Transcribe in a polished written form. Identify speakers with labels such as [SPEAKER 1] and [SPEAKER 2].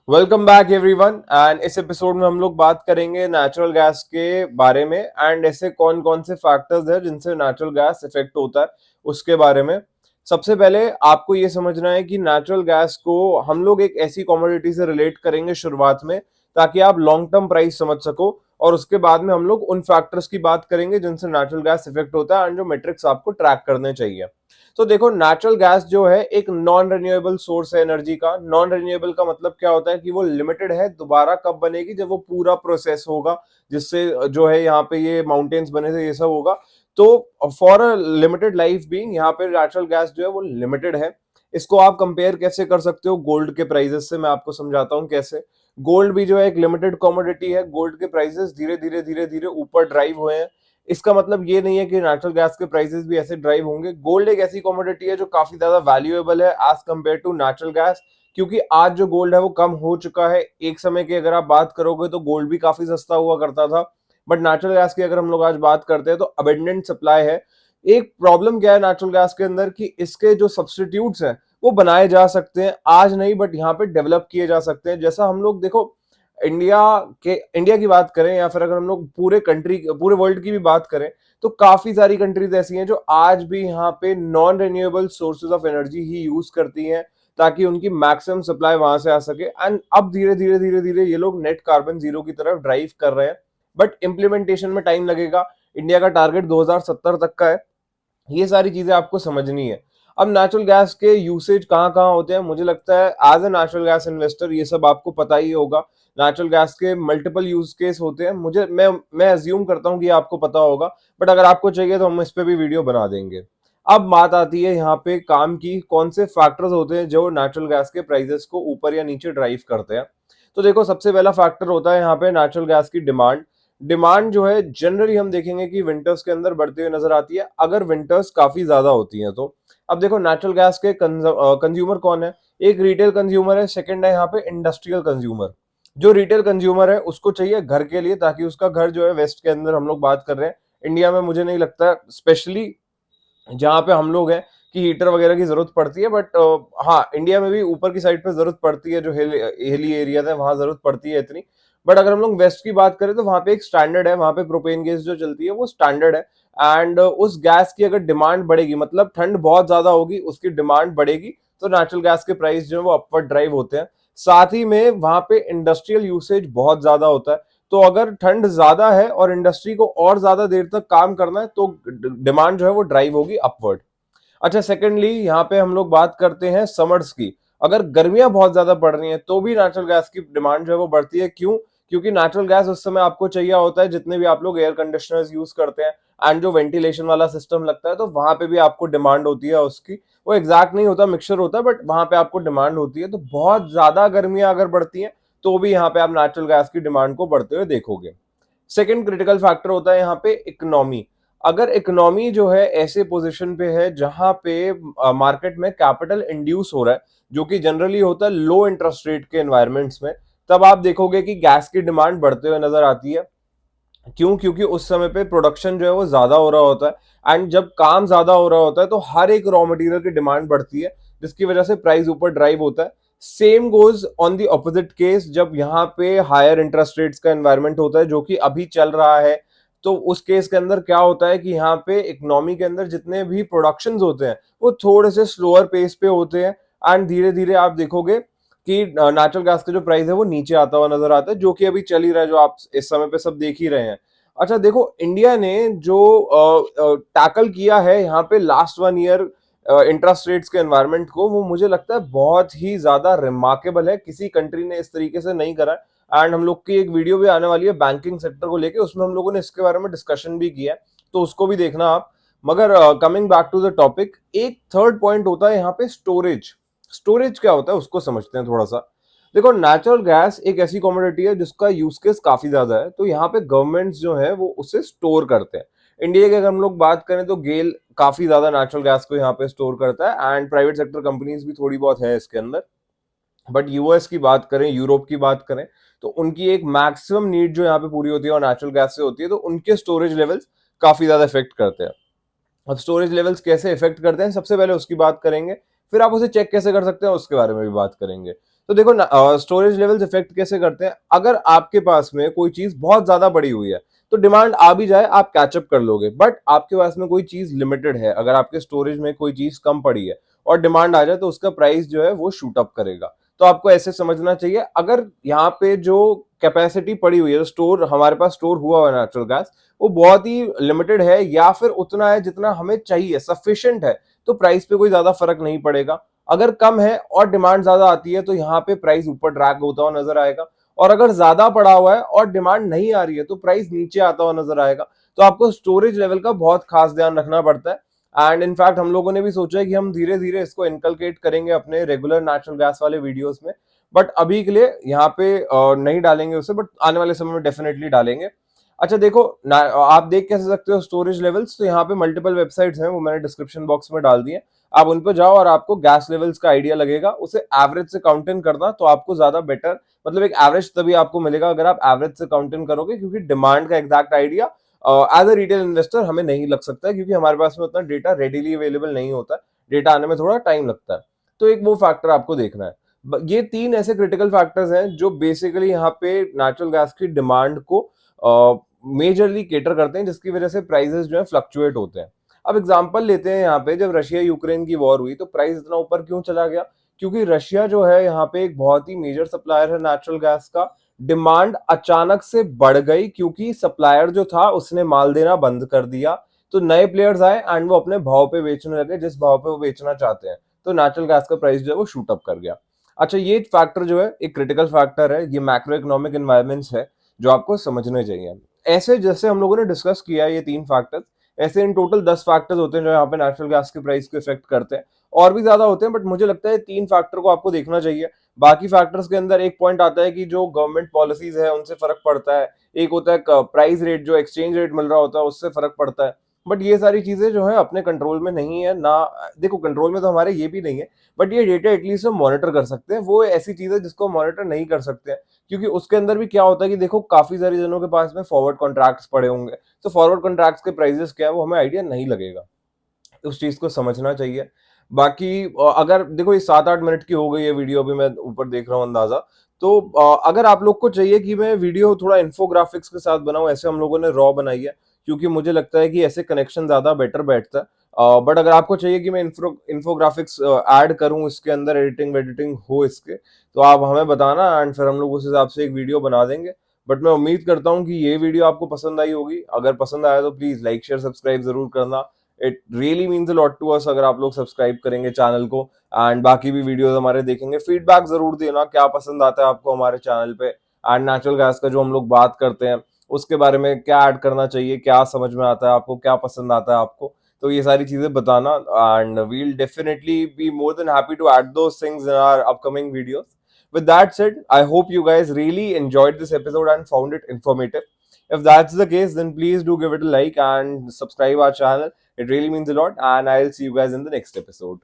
[SPEAKER 1] Welcome back everyone and इस episode में हम लोग बात करेंगे नेचुरल गैस के बारे में एंड ऐसे कौन कौन से फैक्टर्स हैं जिनसे नेचुरल गैस इफेक्ट होता है उसके बारे में। सबसे पहले आपको ये समझना है कि नेचुरल गैस को हम लोग एक ऐसी कमोडिटी से रिलेट करेंगे शुरुआत में ताकि आप लॉन्ग टर्म प्राइस समझ सको, और उसके बाद में हम लोग उन फैक्टर्स की बात करेंगे जिनसे नेचुरल गैस इफेक्ट होता है एंड जो मेट्रिक्स आपको ट्रैक करने चाहिए। तो देखो, नेचुरल गैस जो है एक नॉन रिन्यूएबल सोर्स है एनर्जी का। नॉन रिन्यूएबल का मतलब क्या होता है कि वो लिमिटेड है, दोबारा कब बनेगी जब वो पूरा प्रोसेस होगा, जिससे जो है यहाँ पे ये माउंटेन्स बने थे, ये सब होगा। तो for a limited life being यहाँ पे नेचुरल गैस जो है वो लिमिटेड है। इसको आप कंपेयर कैसे कर सकते हो गोल्ड के प्राइसेस से, मैं आपको समझाता हूँ कैसे। गोल्ड भी जो है एक लिमिटेड कमोडिटी है, गोल्ड के प्राइसेस धीरे धीरे ऊपर ड्राइव हुए हैं। इसका मतलब ये नहीं है कि नेचुरल गैस के प्राइसेस भी ऐसे ड्राइव होंगे। गोल्ड एक ऐसी कमोडिटी है जो काफी ज्यादा वैल्यूएबल है as compare to natural gas, क्योंकि आज जो गोल्ड है वो कम हो चुका है। एक समय की अगर आप बात करोगे तो गोल्ड भी काफी सस्ता हुआ करता था, बट नेचुरल गैस की अगर हम लोग आज बात करते हैं तो अबेंडेंट सप्लाई है। एक प्रॉब्लम क्या है नेचुरल गैस के अंदर कि इसके जो सब्सटीट्यूट्स हैं वो बनाए जा सकते हैं, आज नहीं बट यहाँ पे डेवलप किए जा सकते हैं। जैसा हम लोग देखो, इंडिया की बात करें या फिर अगर हम लोग पूरे वर्ल्ड की भी बात करें तो काफी सारी कंट्रीज ऐसी हैं जो आज भी यहाँ पे non renewable sources of energy he use करती हैं ताकि उनकी मैक्सिमम सप्लाई वहां से आ सके। एंड अब धीरे धीरे ये लोग नेट कार्बन जीरो की तरफ ड्राइव कर रहे हैं, बट इम्प्लीमेंटेशन में टाइम लगेगा। इंडिया का टारगेट 2070 तक का है। ये सारी चीजें आपको समझनी है। अब नेचुरल गैस के यूसेज कहाँ कहाँ होते हैं, मुझे लगता है as a natural gas investor ये सब आपको पता ही होगा। नेचुरल गैस के मल्टीपल यूज केस होते हैं, मुझे मैं अज्यूम करता हूँ कि आपको पता होगा, बट अगर आपको चाहिए तो हम इस पे भी वीडियो बना देंगे। अब बात आती है यहाँ पे काम की, कौन से फैक्टर्स होते हैं जो नेचुरल गैस के प्राइसेस को ऊपर या नीचे ड्राइव करते हैं। तो देखो, सबसे पहला फैक्टर होता है यहाँ पे नेचुरल गैस की डिमांड। डिमांड जो है जनरली हम देखेंगे कि विंटर्स के अंदर बढ़ती हुई नजर आती है, अगर विंटर्स काफी ज्यादा होती हैं तो। अब देखो, नेचुरल गैस के कंज्यूमर कौन है? एक रिटेल कंज्यूमर है, सेकंड है यहाँ पे इंडस्ट्रियल कंज्यूमर। जो रिटेल कंज्यूमर है उसको चाहिए घर के लिए, ताकि उसका घर जो है, वेस्ट के अंदर हम लोग बात कर रहे हैं, इंडिया में मुझे नहीं लगता स्पेशली जहाँ पे हम लोग हैं कि हीटर वगैरह की जरूरत पड़ती है, बट हाँ, इंडिया में भी ऊपर की साइड पे जरूरत पड़ती है, जो हिली एरियाज है वहां जरूरत पड़ती है इतनी। बट अगर हम लोग वेस्ट की बात करें तो वहां पे एक स्टैंडर्ड है, वहां पे प्रोपेन गैस जो चलती है वो स्टैंडर्ड है। एंड उस गैस की अगर डिमांड बढ़ेगी, मतलब ठंड बहुत ज्यादा होगी, उसकी डिमांड बढ़ेगी, तो नेचुरल गैस के प्राइस जो है वो अपवर्ड ड्राइव होते हैं। साथ ही में वहां पे इंडस्ट्रियल यूसेज बहुत ज्यादा होता है, तो अगर ठंड ज्यादा है और इंडस्ट्री को और ज्यादा देर तक काम करना है तो डिमांड जो है वो ड्राइव होगी अपवर्ड। अच्छा, सेकेंडली यहाँ पे हम लोग बात करते हैं समर्स की। अगर गर्मियां बहुत ज्यादा पड़ रही हैं तो भी नेचुरल गैस की डिमांड जो है वो बढ़ती है। क्यों? क्योंकि नेचुरल गैस उस समय आपको चाहिए होता है, जितने भी आप लोग एयर कंडीशनर्स यूज करते हैं एंड जो वेंटिलेशन वाला सिस्टम लगता है, तो वहां पे भी आपको डिमांड होती है उसकी। वो एग्जैक्ट नहीं होता, मिक्सचर होता है, बट वहां पे आपको डिमांड होती है। तो बहुत ज्यादा गर्मियां अगर बढ़ती हैं तो भी यहाँ पे आप नेचुरल गैस की डिमांड को बढ़ते हुए देखोगे। सेकेंड क्रिटिकल फैक्टर होता है यहाँ पे इकोनॉमी। अगर इकोनॉमी जो है ऐसे पोजीशन पे है जहां पे मार्केट में कैपिटल इंड्यूस हो रहा है, जो कि जनरली होता है लो इंटरेस्ट रेट के एनवायरमेंट्स में, तब आप देखोगे कि गैस की डिमांड बढ़ते हुए नजर आती है। क्यों? क्योंकि उस समय पे प्रोडक्शन जो है वो ज्यादा हो रहा होता है, एंड जब काम ज्यादा हो रहा होता है तो हर एक रॉ मटेरियल की डिमांड बढ़ती है, जिसकी वजह से प्राइस ऊपर ड्राइव होता है। Same goes on the opposite case, जब यहाँ पे हायर इंटरेस्ट रेट्स का एनवायरमेंट होता है, जो कि अभी चल रहा है, तो उस केस के अंदर क्या होता है कि यहाँ पे इकोनॉमी के अंदर जितने भी प्रोडक्शंस होते हैं वो थोड़े से स्लोअर पेस पे होते हैं, एंड धीरे धीरे आप देखोगे कि नेचुरल गैस का जो प्राइस है वो नीचे आता हुआ नजर आता है, जो कि अभी चल ही रहा है, जो आप इस समय पे सब देख ही रहे हैं। अच्छा देखो, इंडिया ने जो टैकल किया है यहाँ पे लास्ट 1 ईयर इंटरेस्ट रेट्स के एनवायरनमेंट को, वो मुझे लगता है बहुत ही ज्यादा रिमार्केबल है। किसी कंट्री ने इस तरीके से नहीं करा। एंड हम लोग की एक वीडियो भी आने वाली है बैंकिंग सेक्टर को लेके, उसमें हम लोगों ने इसके बारे में डिस्कशन भी किया है, तो उसको भी देखना आप। मगर coming back to the topic, एक थर्ड पॉइंट होता है यहाँ पे स्टोरेज। स्टोरेज क्या होता है उसको समझते हैं थोड़ा सा। देखो, नेचुरल गैस एक ऐसी कमोडिटी है जिसका यूज केस काफी ज्यादा है, तो यहाँ पे गवर्नमेंट्स जो है वो उसे स्टोर करते हैं। इंडिया की अगर हम लोग बात करें तो गेल काफी ज्यादा नेचुरल गैस को यहाँ पे स्टोर करता है, एंड प्राइवेट सेक्टर कंपनीज भी थोड़ी बहुत है इसके अंदर। बट यूएस की बात करें, यूरोप की बात करें, तो उनकी एक मैक्सिमम नीड जो यहाँ पे पूरी होती है और नेचुरल गैस से होती है, तो उनके स्टोरेज लेवल्स काफी ज्यादा इफेक्ट करते हैं। अब स्टोरेज लेवल्स कैसे इफेक्ट करते हैं, सबसे पहले उसकी बात करेंगे, फिर आप उसे चेक कैसे कर सकते हैं उसके बारे में भी बात करेंगे। तो देखो ना, स्टोरेज लेवल्स इफेक्ट कैसे करते हैं, अगर आपके पास में कोई चीज बहुत ज्यादा बड़ी हुई है तो डिमांड आ भी जाए आप कैचअप कर लोगे, बट आपके पास में कोई चीज लिमिटेड है, अगर आपके स्टोरेज में कोई चीज कम पड़ी है और डिमांड आ जाए तो उसका प्राइस जो है वो शूट अप करेगा। तो आपको ऐसे समझना चाहिए, अगर यहाँ पे जो कैपेसिटी पड़ी हुई है, स्टोर हमारे पास स्टोर हुआ हुआ नेचुरल गैस, वो बहुत ही लिमिटेड है या फिर उतना है जितना हमें चाहिए, सफिशिएंट है, तो प्राइस पे कोई ज्यादा फर्क नहीं पड़ेगा। अगर कम है और डिमांड ज्यादा आती है तो यहाँ पे प्राइस ऊपर ड्रैग होता हुआ नजर आएगा, और अगर ज्यादा पड़ा हुआ है और डिमांड नहीं आ रही है तो प्राइस नीचे आता हुआ नजर आएगा। तो आपको स्टोरेज लेवल का बहुत खास ध्यान रखना पड़ता है। एंड इनफैक्ट हम लोगों ने भी सोचा है कि हम धीरे धीरे इसको इनकलकेट करेंगे अपने रेगुलर नेचुरल गैस वाले वीडियोस में, बट अभी के लिए यहाँ पे नहीं डालेंगे उसे, बट आने वाले समय में डेफिनेटली डालेंगे। अच्छा देखो आप देख कैसे सकते हो स्टोरेज लेवल्स, तो यहाँ पे मल्टीपल वेबसाइट्स हैं, वो मैंने डिस्क्रिप्शन बॉक्स में डाल दिए, आप उन पर जाओ और आपको गैस लेवल्स का आइडिया लगेगा। उसे एवरेज से काउंट इन करना तो आपको ज्यादा बेटर, मतलब एक एवरेज तभी आपको मिलेगा अगर आप एवरेज से काउंट इन करोगे, क्योंकि डिमांड का exact idea as a retail investor हमें नहीं लग सकता है, क्योंकि हमारे पास में उतना डेटा रेडिली अवेलेबल नहीं होता, डेटा आने में थोड़ा टाइम लगता है। तो एक वो फैक्टर आपको देखना है। ये तीन ऐसे क्रिटिकल फैक्टर्स हैं जो बेसिकली यहाँ पे नेचुरल गैस की डिमांड को मेजरली केटर करते हैं, जिसकी वजह से प्राइसेस जो है फ्लक्चुएट होते हैं। अब एग्जांपल लेते हैं, यहाँ पे जब रशिया यूक्रेन की वॉर हुई तो प्राइस इतना ऊपर क्यों चला गया, क्योंकि रशिया जो है यहाँ पे एक बहुत ही मेजर सप्लायर है नेचुरल गैस का। डिमांड अचानक से बढ़ गई क्योंकि सप्लायर जो था उसने माल देना बंद कर दिया, तो नए प्लेयर्स आए एंड वो अपने भाव पे बेचने लगे जिस भाव पे वो बेचना चाहते हैं, तो नेचुरल गैस का प्राइस जो है वो शूट अप कर गया। अच्छा ये फैक्टर जो है एक क्रिटिकल फैक्टर है, ये मैक्रो इकोनॉमिक एनवायरमेंट्स है जो आपको समझने चाहिए। ऐसे जैसे हम लोगों ने डिस्कस किया ये तीन फैक्टर्स, ऐसे इन टोटल 10 फैक्टर्स होते हैं जो यहाँ पे नेचुरल गैस के प्राइस को इफेक्ट करते हैं, और भी ज्यादा होते हैं, बट मुझे लगता है तीन फैक्टर को आपको देखना चाहिए। बाकी फैक्टर्स के अंदर एक पॉइंट आता है कि जो गवर्नमेंट पॉलिसीज है उनसे फर्क पड़ता है, एक होता है प्राइस रेट, जो एक्सचेंज रेट मिल रहा होता है उससे फर्क पड़ता है, बट ये सारी चीजें जो है अपने कंट्रोल में नहीं है ना। देखो कंट्रोल में तो हमारे ये भी नहीं है, बट ये डेटा एटलीस्ट हम मॉनिटर कर सकते हैं, वो ऐसी चीज है जिसको मॉनिटर नहीं कर सकते हैं, क्योंकि उसके अंदर भी क्या होता है कि देखो काफी सारे जनों के पास में फॉरवर्ड कॉन्ट्रैक्ट्स पड़े होंगे, तो फॉरवर्ड कॉन्ट्रैक्ट्स के प्राइसेस क्या है वो हमें आइडिया नहीं लगेगा, उस चीज को समझना चाहिए। बाकी अगर देखो ये 7-8 मिनट की हो गई है वीडियो, अभी मैं ऊपर देख रहा हूँ अंदाजा, तो अगर आप लोग को चाहिए कि मैं वीडियो थोड़ा इन्फोग्राफिक्स के साथ बनाऊं, ऐसे हम लोगों ने रॉ बनाई है, क्योंकि मुझे लगता है कि ऐसे कनेक्शन ज्यादा बेटर बैठता है। बट अगर आपको चाहिए कि मैं इन्फोग्राफिक्स ऐड करूं इसके अंदर, एडिटिंग वेडिटिंग हो इसके, तो आप हमें बताना एंड फिर हम लोग उस हिसाब से एक वीडियो बना देंगे। बट मैं उम्मीद करता हूँ कि ये वीडियो आपको पसंद आई होगी, अगर पसंद आया तो प्लीज लाइक शेयर सब्सक्राइब जरूर करना, it really means a lot to us अगर आप लोग सब्सक्राइब करेंगे चैनल को, एंड बाकी भी वीडियोस हमारे देखेंगे। फीडबैक जरूर देना क्या पसंद आता है आपको हमारे चैनल पे, एंड नेचुरल गैस का जो हम लोग बात करते हैं उसके बारे में क्या ऐड करना चाहिए, क्या समझ में आता है आपको, क्या पसंद आता है आपको, तो ये सारी चीजें बताना, and we'll definitely be more than happy to add those things in our upcoming videos. With that said, I hope you guys really enjoyed this episode and found it informative. If that's the case, then please do give it a like and subscribe our channel. It really means a lot, and I'll see you guys in the next episode.